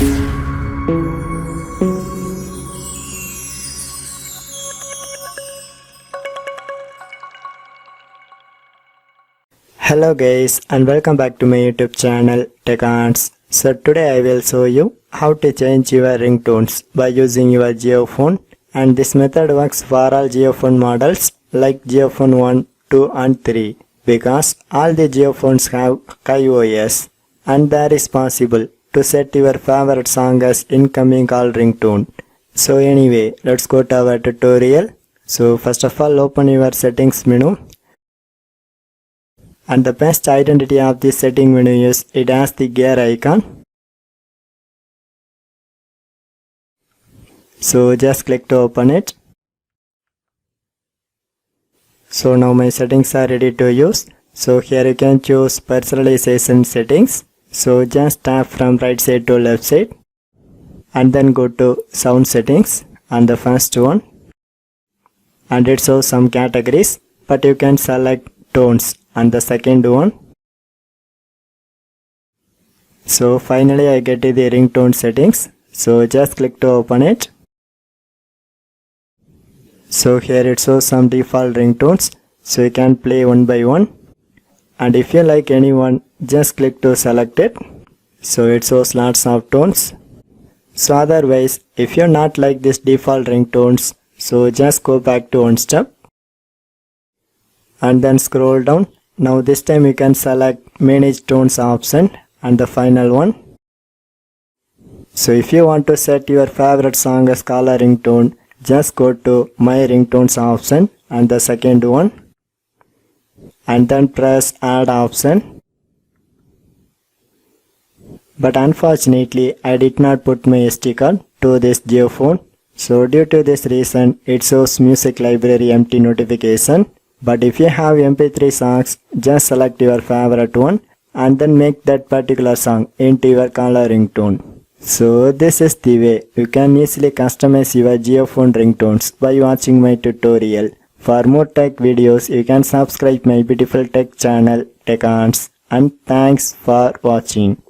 Hello guys and welcome back to my YouTube channel Tech Arts. So today I will show you how to change your ringtones by using your JioPhone, and this method works for all JioPhone models like JioPhone 1, 2 and 3 because all the JioPhones have KaiOS, and there is possible to set your favorite song as incoming call ringtone. So anyway, let's go to our tutorial. So first of all, open your settings menu. And the best identity of this setting menu is it has the gear icon. So just click to open it. So now my settings are ready to use. So here you can choose personalization settings. So just tap from right side to left side and then go to sound settings on the first one, and it shows some categories, but you can select tones on the second one. So finally I get to the ringtone settings. So just click to open it. So here it shows some default ringtones, so you can play one by one, and if you like anyone, just click to select it. So it shows lots of tones. So otherwise, if you not like this default ringtones, so just go back to one step and then scroll down. Now this time you can select manage tones option and the final one. So if you want to set your favorite song as caller ringtone, just go to my ringtones option and the second one, and then press add option. But unfortunately I did not put my SD card to this JioPhone, so due to this reason it shows music library empty notification. But if you have MP3 songs, just select your favorite one and then make that particular song into your caller ringtone. So this is the way you can easily customize your JioPhone ringtones by watching my tutorial. For more tech videos, you can subscribe my beautiful tech channel Tech Arts, and thanks for watching.